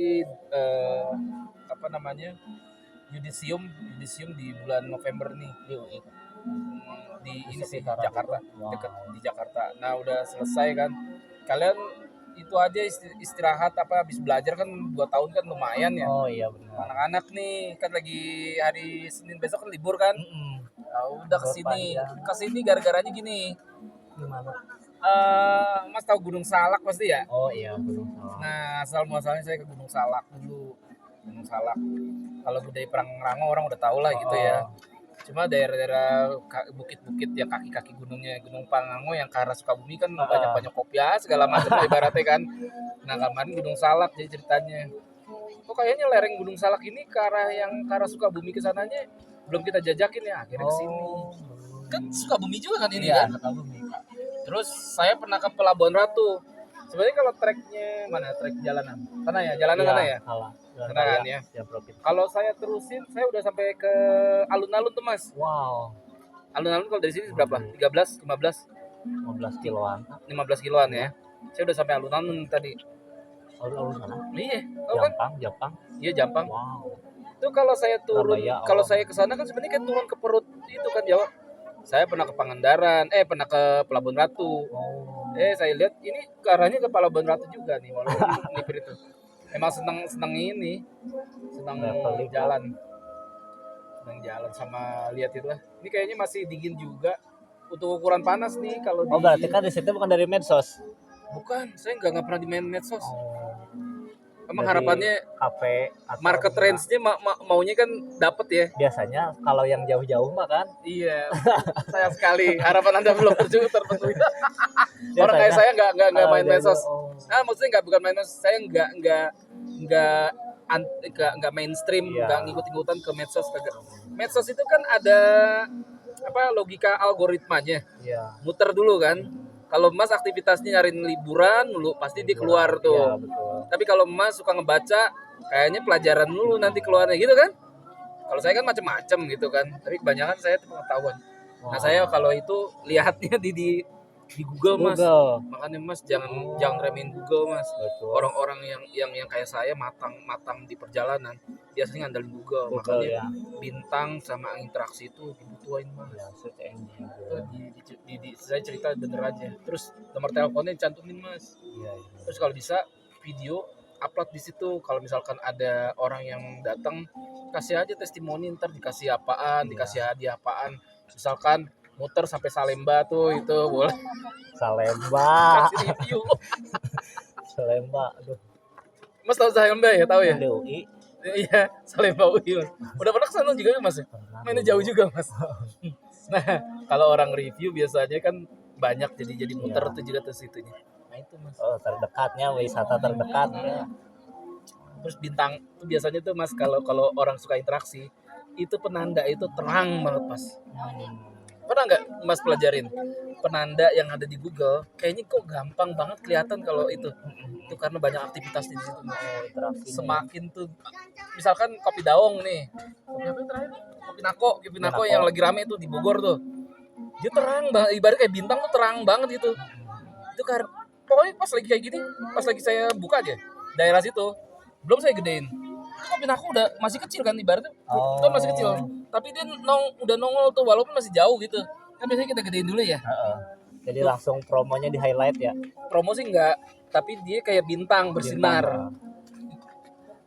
tapi apa namanya, yudisium di bulan November nih di UI. Di ini sih Jakarta, deket di Jakarta. Nah udah selesai kan, kalian itu aja istirahat apa habis belajar kan 2 tahun kan lumayan ya. Oh iya benar. Anak-anak nih kan lagi hari Senin besok kan libur kan. Nah, udah kesini gara-garanya gini. Gimana? Mas tahu Gunung Salak pasti ya? Oh iya Gunung Salak. Nah asal muasalnya saya ke Gunung Salak dulu. Gunung Salak. Kalau budaya Pangrango orang udah tahu lah gitu ya. Cuma daerah-daerah bukit-bukit yang kaki-kaki gunungnya Gunung Pangrango yang ke arah Sukabumi kan banyak-banyak kopiah segala macam lah ibaratnya kan. Nah kemarin Gunung Salak jadi ceritanya. Kok kayaknya lereng Gunung Salak ini ke arah Sukabumi ke sananya belum kita jajakin ya, akhirnya kesini. Kan Sukabumi juga kan ini Iya, kan? Sukabumi. Terus saya pernah ke Pelabuhan Ratu. Sebenarnya kalau treknya mana? Trek jalanan. Sana ya, jalanan sana ya? Salah. Sana kan ya. Kalau saya terusin, saya udah sampai ke alun-alun tuh mas. Wow. Alun-alun kalau dari sini berapa? 13, 15? 15 kiloan. 15 kiloan ya. Saya udah sampai alun-alun tadi. Alun-alun sana? Iya, tahu kan? Jampang. Iya, Jampang. Wow. Itu kalau saya turun, Surabaya, kalau saya ke sana kan sebenarnya kan turun ke perut itu kan Jawa. Saya pernah ke Pangandaran, pernah ke Pelabuhan Ratu. Saya lihat ini ke arahnya ke Pelabuhan Ratu juga nih, walaupun nipir itu. Emang senang ini, senang jalan. Senang jalan sama lihat itu lah. Ini kayaknya masih dingin juga. Untuk ukuran panas nih kalau Oh berarti kan di situ bukan dari medsos? Bukan, saya nggak pernah di main medsos. Emang Dari harapannya HP market range-nya maunya kan dapet ya. Biasanya kalau yang jauh-jauh mah kan. Iya, sayang sekali. Harapan Anda belum terpenuhi. Orang kayak saya nggak main medsos. Nah, maksudnya bukan main medsos. Saya nggak mainstream, nggak ngikut-ikutan ke medsos. Medsos itu kan ada logika algoritmanya. Muter dulu kan. Kalau Mas aktivitasnya nyariin liburan dulu, pasti dia keluar tuh. Ya, betul. Tapi kalau Mas suka ngebaca, kayaknya pelajaran dulu nanti keluarnya gitu kan. Kalau saya kan macam-macam gitu kan. Tapi kebanyakan saya itu pengetahuan. Nah saya kalau itu lihatnya di Google Mas. Makanya Mas jangan remehin Google Mas. Betul. Orang-orang yang kayak saya matang di perjalanan biasanya ngandelin Google. Makanya bintang sama interaksi itu dibutuhin Mas. Saya cerita bener aja. Terus nomor teleponnya dicantumin Mas. Terus kalau bisa video upload di situ. Kalau misalkan ada orang yang datang, kasih aja testimoni, ntar dikasih apaan, dikasih hadiah apaan. Misalkan muter sampai Salemba tuh itu boleh. Salemba. Kasih review. Salemba, aduh. Mas tahu Salemba ya, tahu ya? UI. Iya, Salemba UI Mas. Udah pernah kesana juga Mas? Mainnya jauh juga Mas. Nah, kalau orang review biasanya kan banyak jadi muter tuh juga terus itunya. Nah itu Mas. Oh terdekatnya, wisata terdekatnya. Terus bintang itu biasanya tuh Mas kalau orang suka interaksi itu penanda itu terang banget Mas. Pernah nggak Mas pelajarin penanda yang ada di Google? Kayaknya kok gampang banget kelihatan kalau itu karena banyak aktivitas di situ Mas. Semakin tuh misalkan kopi daong nih, kopi nako yang lagi rame tuh di Bogor tuh, dia terang banget, ibarat kayak bintang tuh terang banget gitu. Itu karena pokoknya pas lagi kayak gini, pas lagi saya buka aja daerah situ, belum saya gedein. Kopi nako udah masih kecil kan ibaratnya, itu masih kecil. Tapi dia udah nongol tuh walaupun masih jauh gitu. Kan biasanya kita gedein dulu ya. Jadi langsung promonya di highlight ya. Promo sih enggak, tapi dia kayak bintang bersinar.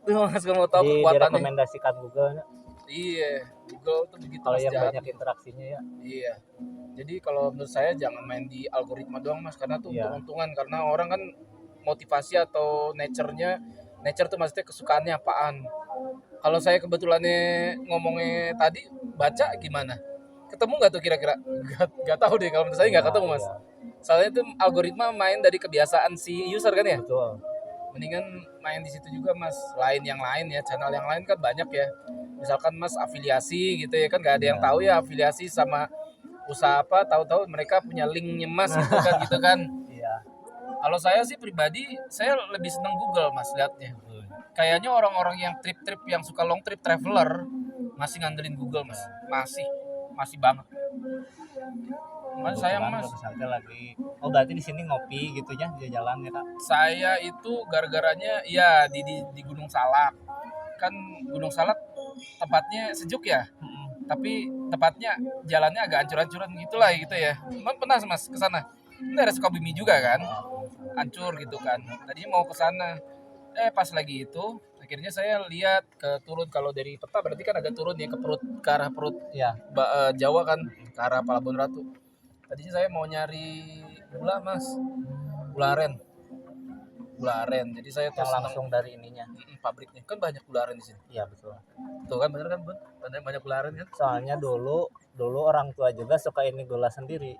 Tuh Mas kalau mau tahu kekuatannya. Direkomendasikan Google. Iya, Google tuh begitu. Kalau yang banyak interaksinya ya. Iya. Jadi kalau menurut saya jangan main di algoritma doang Mas, karena tuh untung-untungan, karena orang kan motivasi atau nature tuh maksudnya kesukaannya apaan. Kalau saya kebetulannya ngomongnya tadi baca gimana? Ketemu nggak tuh kira-kira? Nggak tahu deh, kalau menurut saya nggak ketemu Mas. Soalnya itu algoritma main dari kebiasaan si user kan ya. Betul. Mendingan main di situ juga Mas. Yang lain ya, channel yang lain kan banyak ya. Misalkan Mas afiliasi gitu ya kan, nggak ada yang tahu ya afiliasi sama usaha apa, tahu-tahu mereka punya linknya Mas gitu kan. Iya. Kalau saya sih pribadi, saya lebih seneng Google Mas liatnya. Kayaknya orang-orang yang trip yang suka long trip traveler masih ngandelin Google Mas. Masih banget. Mas sayang Kebetulan mas, Kak Santai lagi. Oh berarti di sini ngopi gitunya di jalan ya Kak? saya itu gara-garanya ya di Gunung Salak. Kan Gunung Salak tempatnya sejuk ya, tapi tempatnya jalannya agak ancur-ancuran gitulah gitu ya. Emang pernah mas ke sana? Ini daerah Sukabumi juga kan, hancur gitu kan. Tadinya mau ke sana, pas lagi itu akhirnya saya lihat ke turun, kalau dari peta berarti kan agak turun ya ke perut, ke arah perut Ya. Jawa kan, ke arah Pelabuhan Ratu. Tadinya saya mau nyari gula mas, gula aren, gula aren. Jadi saya tuh Yang senang langsung dari ininya. pabriknya kan banyak gula aren di sini. Iya betul. Tuh kan bener kan bun, banyak gula aren kan. Soalnya dulu orang tua juga suka ini gula sendiri.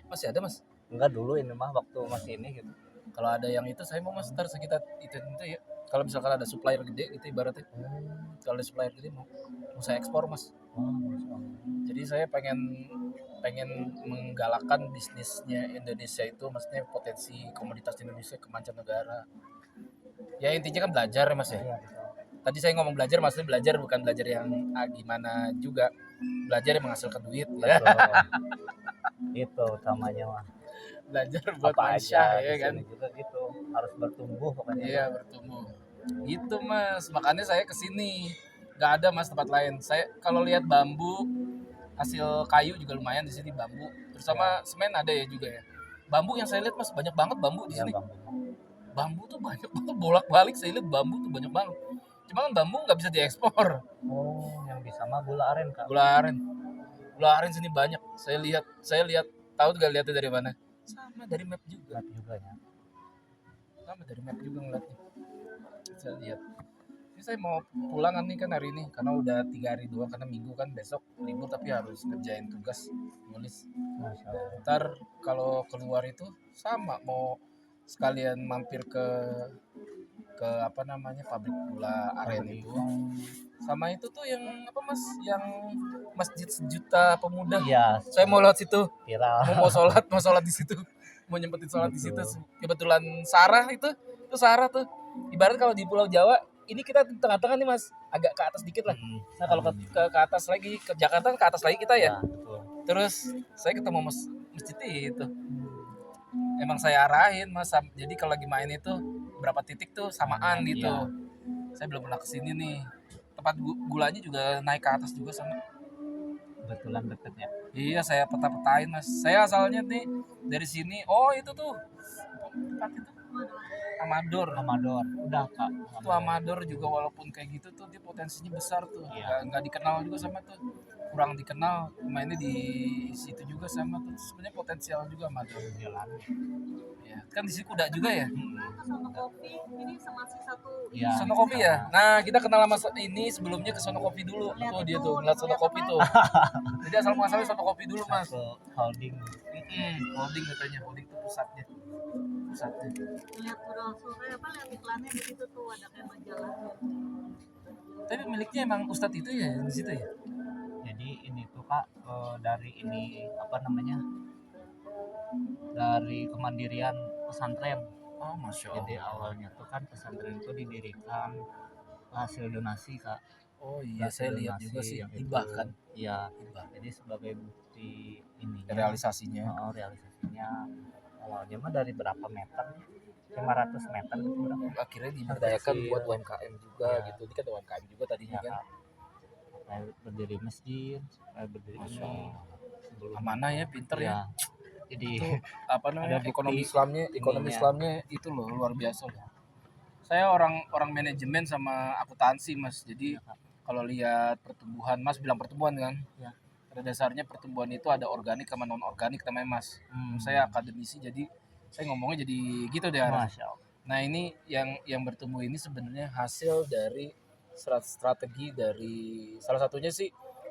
Masih ada mas. Enggak dulu ini mah waktu masih ini gitu. Kalau ada yang itu saya mau mas, ntar sekitar itu ya. Kalau misalkan ada supplier gede itu ibaratnya, kalau ada supplier gede mau saya ekspor mas. Jadi saya pengen menggalakkan bisnisnya Indonesia itu, maksudnya potensi komoditas Indonesia ke mancanegara. Ya intinya kan belajar ya mas ya. Iya betul. Tadi saya ngomong belajar, maksudnya belajar bukan belajar yang gimana juga, belajar yang menghasilkan duit ya. Betul. Itu utamanya mah. Belajar buat Apa manusia aja ya di kan. sini juga gitu. Harus bertumbuh pokoknya. Iya bertumbuh. Gitu mas, makanya saya kesini. Gak ada mas tempat lain. Saya kalau lihat bambu, hasil kayu juga lumayan di sini bambu. Terutama semen ada ya juga ya. Bambu yang saya lihat mas banyak banget bambu di Iya sini. Bang. Bambu tuh banyak banget, bolak-balik saya lihat bambu tuh banyak banget. Cuma kan bambu nggak bisa diekspor. Oh, yang bisa mah gula aren Kak. Gula aren sini banyak. Saya lihat, tahu nggak lihatnya dari mana? Sama dari map juga. Berat juga ya. Sama dari map juga ngeliatnya. Saya lihat. Ini saya mau pulangan nih kan hari ini karena udah 3 hari doang, karena minggu kan besok libur tapi harus kerjain tugas nulis. Masya Allah. Ntar kalau keluar itu sama mau sekalian mampir ke apa namanya pabrik gula aren itu, sama itu tuh yang apa mas, yang masjid sejuta pemuda. Iya, Saya mau lewat situ, viral. mau sholat di situ, mau nyempetin sholat di situ. Kebetulan Sarah itu Sarah tuh ibarat kalau di Pulau Jawa ini kita di tengah-tengah nih mas, agak ke atas dikit lah. Nah kalau ke atas lagi ke Jakarta ke atas lagi kita ya. Betul. Terus saya ketemu masjid itu, emang saya arahin mas. Jadi kalau lagi main itu berapa titik tuh samaan gitu. Iya. Saya belum pernah kesini nih. Tempat gulanya juga naik ke atas juga sama. Kebetulan deket ya. Iya saya peta-petain mas. Saya asalnya nih dari sini. Oh itu tuh tempat itu Amador. Udah Kak. Itu Amador juga walaupun kayak gitu tuh dia potensinya besar tuh. Iya. Nggak dikenal juga sama tuh. Kurang dikenal, mainnya di situ juga sama tuh. Sebenarnya potensial juga Amador. Jalan. Ya, kan di sini kuda juga ya. Sono Kopi ini masih satu. Iya. Sono Kopi ya. Nah, kita kenal sama ini sebelumnya ke Sono Kopi dulu. Tuh dia tuh ngeliat Sono Kopi tuh. Jadi asal muasalnya Sono Kopi dulu, Mas. Holding. Holding katanya, holding tuh pusatnya. Lihat udah sore lihat iklannya di situ tuh ada kayak majalahnya. Tapi miliknya emang Ustadz itu ya di situ ya. Jadi ini tuh Kak dari ini apa namanya? Dari kemandirian pesantren. Oh, Masya Allah. Jadi awalnya tuh kan pesantren itu didirikan hasil donasi Kak. Oh iya, Hasil saya lihat donasi juga sih yang hibah itu. kan. Iya. Hibah. Jadi sebagai bukti ininya. Realisasinya. Realisasinya awalnya mah dari berapa meter? 500 meter gitu berapa? Akhirnya diberdayakan Kecil. buat UMKM juga Iya. gitu. Ini kan UMKM juga tadinya Ya, kan. Kak. Supaya berdiri masjid, supaya berdiri Masya ini. Allah. Sebelum Amanah ya, pinter ya. Jadi Itu apa namanya? Ada bukti Ekonomi ininya. Islamnya itu loh luar biasa loh. Saya orang manajemen sama akuntansi mas. Jadi kalau lihat pertumbuhan, mas bilang pertumbuhan kan? Ya. Pada dasarnya pertumbuhan itu ada organik sama non organik namanya mas. Saya akademisi jadi saya ngomongnya jadi gitu deh. Masya Allah. Nah ini yang bertumbuh ini sebenarnya hasil dari strategi dari salah satunya sih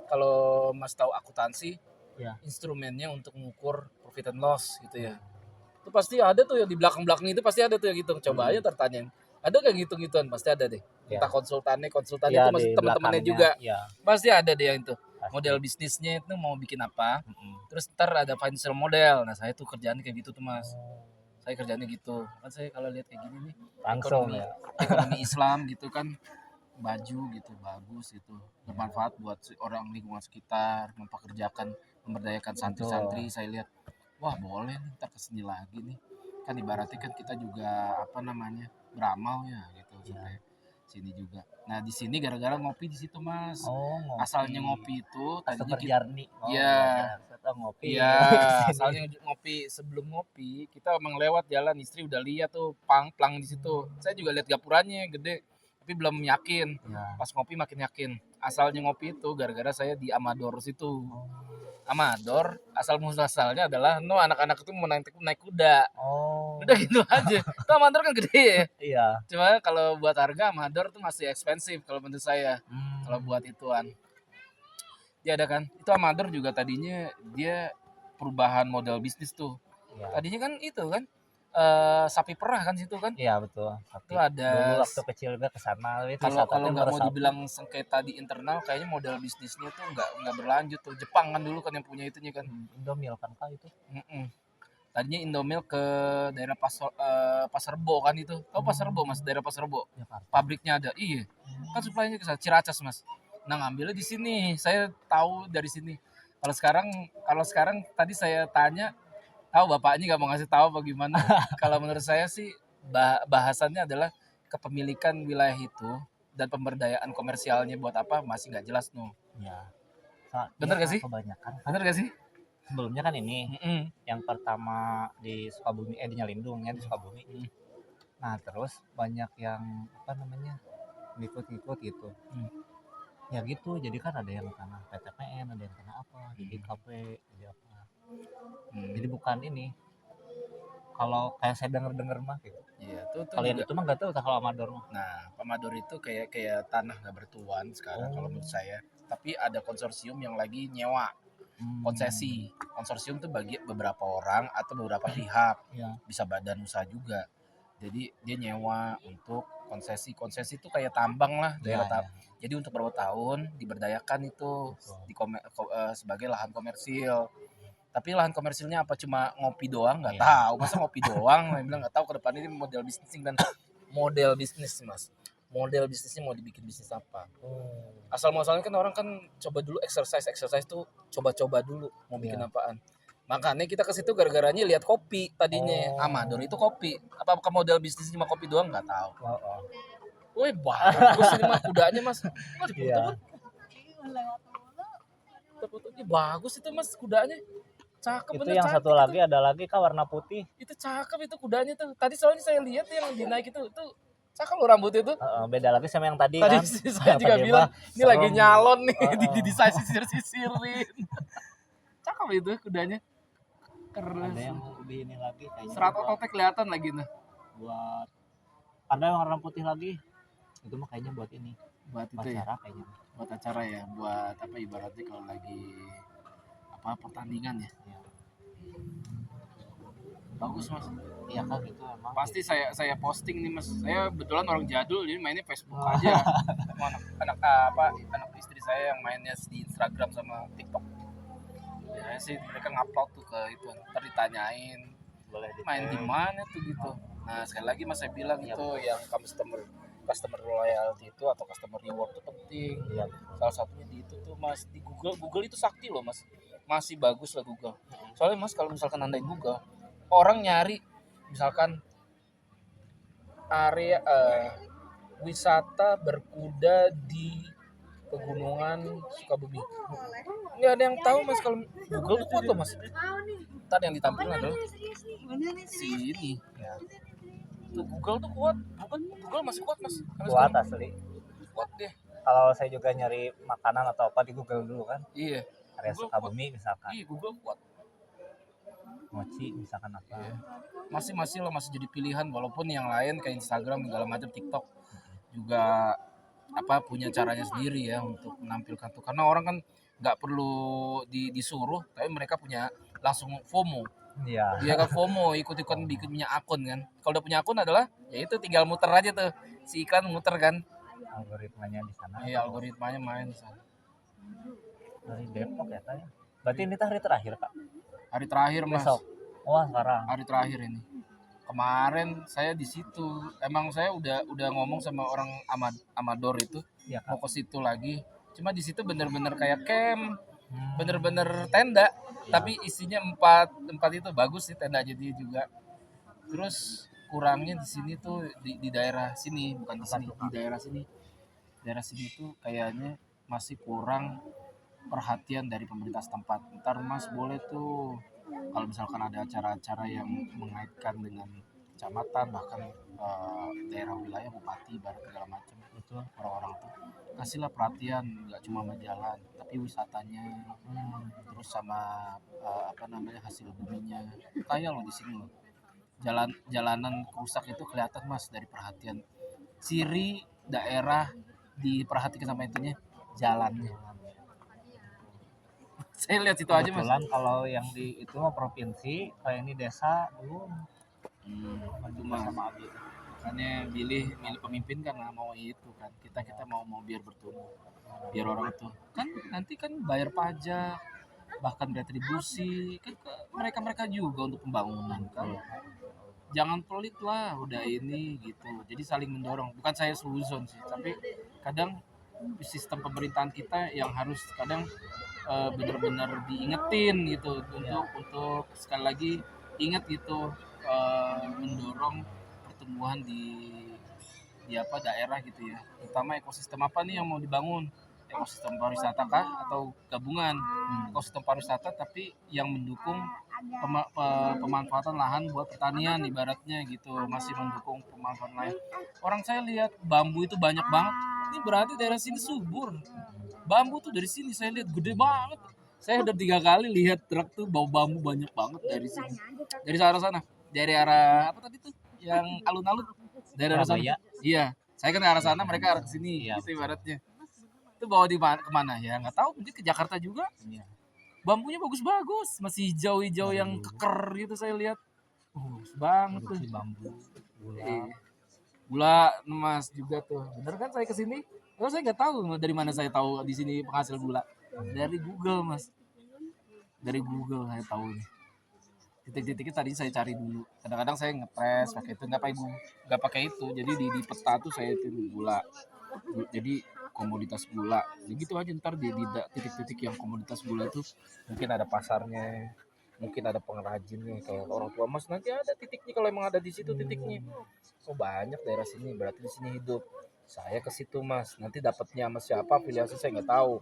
kalau mas tahu akuntansi, Ya. instrumennya untuk mengukur profit and loss gitu ya. Itu pasti ada tuh yang di belakang itu pasti ada tuh yang gitu. Coba aja tertanyain. Ada gak ngitung-ngituan? Pasti ada deh. Ya. Entah konsultan Ya, itu masih di teman-temannya belakangnya. juga. Ya, Pasti ada deh yang itu. pasti. Model bisnisnya itu mau bikin apa. Terus ntar ada financial model. Nah saya tuh kerjaan kayak gitu tuh mas. Saya kerjanya gitu. Kan saya kalau lihat kayak gini nih. Langsung Ekonomi, ya. ekonomi Islam gitu kan. Baju gitu bagus gitu. Bermanfaat buat orang lingkungan sekitar. Mempekerjakan, memberdayakan santri-santri. Saya lihat wah boleh nih ntar kesini lagi nih, kan ibaratnya kan kita juga apa namanya beramal ya gitu supaya sini juga. Nah di sini gara-gara ngopi di situ mas. Oh, ngopi. Asalnya ngopi itu tadinya Customer kita, journey. Oh, iya belajar ngopi. iya Kesini. asalnya ngopi, sebelum ngopi kita emang lewat jalan, istri udah lihat tuh plang di situ. Saya juga lihat gapurannya gede tapi belum yakin. Ya. Pas ngopi makin yakin. Asalnya ngopi itu gara-gara saya di Amador situ. Amador asal muasalnya adalah anak-anak itu mau naik kuda. Oh. Udah gitu aja. Itu Amador kan gede ya. Iya. Cuma kalau buat harga Amador tuh masih ekspensif kalau menurut saya. Kalau buat ituan. Dia ada kan. Itu Amador juga tadinya dia perubahan model bisnis tuh. Iya. Tadinya kan itu kan sapi perah kan situ kan. Iya betul. Itu ada Dulu waktu kecil gue kesana. kalau nggak mau dibilang sengketa di internal, kayaknya model bisnisnya tuh nggak berlanjut tuh. Jepang kan dulu kan yang punya itunya kan. Indomil kan kak itu. Tadinya Indomil ke daerah Pasar Rebo kan itu. Tahu Pasar Rebo mas? Daerah Pasar Rebo. Jakarta. Pabriknya ada. Iya. Kan supply-nya ke sana. Ciracas mas. Nah ngambilnya di sini. Saya tahu dari sini. Kalau sekarang tadi saya tanya, tahu bapaknya nggak mau ngasih tahu bagaimana. Kalau menurut saya sih bahasannya adalah kepemilikan wilayah itu dan pemberdayaan komersialnya buat apa masih nggak jelas no. Ya. Bener gak sih? Kebanyakan. Bener gak sih? Sebelumnya kan ini yang pertama di Sukabumi, di Nyalindung ya di Sukabumi. Nah terus banyak yang apa namanya ngikut-ngikut gitu. Ya gitu, jadi kan ada yang kena PTPN, ada yang kena apa, jadi KP, jadi apa. Jadi bukan ini. Kalau kayak saya denger mah gitu. Iya, tuh Kalian juga. itu mah nggak tahu kalau Amador mah. Nah, Amador itu kayak tanah nggak bertuan sekarang kalau menurut saya. Tapi ada konsorsium yang lagi nyewa konsesi. Konsorsium tuh bagi beberapa orang atau beberapa pihak. Ya. Bisa badan usaha juga. Jadi dia nyewa untuk konsesi. Konsesi itu kayak tambang lah, daerah Jadi untuk beberapa tahun diberdayakan itu sebagai lahan komersil. Tapi lahan komersilnya apa cuma ngopi doang nggak tahu. Masa ngopi doang? Saya bilang nggak tahu ke depan ini model bisnis dan model bisnis mas. Model bisnisnya mau dibikin bisnis apa? Asal muasalnya kan orang kan coba dulu exercise tuh coba-coba dulu mau bikin apaan. Makanya kita ke situ gara-garanya lihat kopi tadinya. Amador itu kopi. Apakah model bisnis cuma kopi doang nggak tahu. Wih bagus ini mah kudanya mas. Iya. Bagus itu mas kudanya. Cakep itu yang satu lagi ada lagi kak warna putih. Itu cakep itu kudanya tuh. Tadi soalnya saya lihat yang dinaik itu cakep loh rambutnya itu. Beda lagi sama yang tadi kan. Saya juga bilang ini lagi nyalon nih di saya sisir-sisirin. Cakep itu kudanya. Keren. Ada yang lebih ini lagi kayaknya. Serat ototnya kelihatan lagi nah. Buat ada yang warna putih lagi. Itu mah kayaknya buat ini. Buat itu acara ya. Kayaknya. Buat acara ya, buat apa ibaratnya kalau lagi pertandingan ya. Bagus mas. Iya kan gitu emang. Pasti gitu. saya posting nih mas. Saya betulan orang jadul jadi mainnya Facebook aja. Anak istri saya yang mainnya di Instagram sama TikTok. Ya sih mereka ngupload tuh ke itu. Ntar ditanyain boleh main di mana tuh gitu. Nah sekali lagi mas saya bilang itu yang customer loyalty itu atau customer reward itu penting. Iya. Salah satunya di itu tuh mas di Google itu sakti loh mas. Masih bagus lah Google. Soalnya mas kalau misalkan nandain Google, orang nyari misalkan area wisata berkuda di pegunungan Sukabumi. Nggak ada yang tahu mas kalau Google tuh kuat loh mas. Ntar yang ditampilkan adalah si ini. Ya. Tuh Google tuh kuat. Google masih kuat mas. Kuat asli. Kuat deh. Kalau saya juga nyari makanan atau apa di Google dulu kan. Iya. Area Sukabumi misalkan. Iya Google kuat. Mochi misalkan apa. Iya. Masih lah masih jadi pilihan walaupun yang lain kayak Instagram segala macam TikTok juga punya caranya sendiri ya untuk menampilkan tuh karena orang kan nggak perlu disuruh tapi mereka punya langsung FOMO. Iya. Dia kan FOMO ikut-ikutan bikinnya akun kan. Kalau udah punya akun adalah ya itu tinggal muter aja tuh si iklan muter kan. Algoritmanya di sana. Iya algoritmanya main di sana. Dari Depok ya kayaknya. Berarti ini hari terakhir kak? Hari terakhir mas. Besok. Wah sekarang. Hari terakhir ini. Kemarin saya di situ. Emang saya udah ngomong sama orang Amador itu ya, mau ke situ lagi. Cuma di situ bener-bener kayak camp. bener-bener tenda, tapi isinya empat itu bagus sih tenda jadi juga. Terus kurangnya di sini tuh di daerah sini, bukan di sini, di daerah sini. Daerah sini tuh kayaknya masih kurang perhatian dari pemerintah setempat. Ntar Mas boleh tuh kalau misalkan ada acara-acara yang mengaitkan dengan kecamatan bahkan daerah wilayah bupati barat segala macam itu orang-orang tuh kasihlah perhatian nggak cuma sama jalan tapi wisatanya terus sama apa namanya hasil buminya kaya loh di sini loh jalanan rusak itu kelihatan Mas dari perhatian ciri daerah diperhatikan sama itunya jalannya. Saya lihat situ aja Mas. Kebetulan kalau yang di itu mah provinsi, kayak ini desa belum Cuma sama Abi. Makanya milih pemimpin karena mau itu kan. Kita mau biar bertumbuh. Biar orang tuh kan nanti kan bayar pajak, bahkan retribusi kan ke mereka-mereka juga untuk pembangunan kan. Jangan pelit lah udah ini gitu. Jadi saling mendorong. Bukan saya suzon sih, tapi kadang sistem pemerintahan kita yang harus kadang benar-benar diingetin gitu untuk sekali lagi ingat gitu mendorong pertumbuhan di apa daerah gitu ya terutama ekosistem apa nih yang mau dibangun ekosistem pariwisata kah atau gabungan ekosistem pariwisata tapi yang mendukung pemanfaatan lahan buat pertanian ibaratnya gitu masih mendukung pemanfaatan lahan orang saya lihat bambu itu banyak banget ini berarti daerah sini subur bambu tuh dari sini saya lihat gede banget saya udah 3 kali lihat truk tuh bawa bambu banyak banget dari sini dari arah sana dari arah apa tadi tuh yang alun-alun dari arah sana Surabaya. iya saya kan ke arah sana mereka arah sini Iya. gitu ibaratnya itu bawa di kemana ya nggak tahu mungkin ke Jakarta juga Iya. bambunya bagus-bagus masih hijau-hijau yang keker gitu saya lihat bagus banget tuh Produksi bambu, gula. Iya. Gula emas juga tuh bener kan saya kesini oh saya nggak tahu dari mana saya tahu di sini penghasil gula dari Google Mas dari Google saya tahu ini titik-titiknya tadi saya cari dulu kadang-kadang saya ngepres pakai itu nggak pakai itu jadi di peta tuh saya itu gula jadi komoditas gula jadi gitu aja ntar di titik-titik yang komoditas gula itu mungkin ada pasarnya mungkin ada pengrajinnya kayak orang tua Mas nanti ada titiknya kalau emang ada di situ titiknya oh banyak daerah sini berarti di sini hidup saya ke situ Mas nanti dapatnya sama siapa afiliasi saya nggak tahu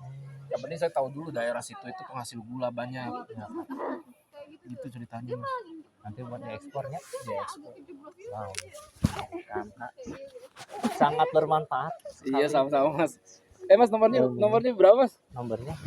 yang penting saya tahu dulu daerah situ itu penghasil gula banyak ya, itu ceritanya Mas Nanti buat diekspornya. diekspor. Wow. Karena sangat bermanfaat. Iya sama-sama Mas Mas nomornya berapa Mas Nomornya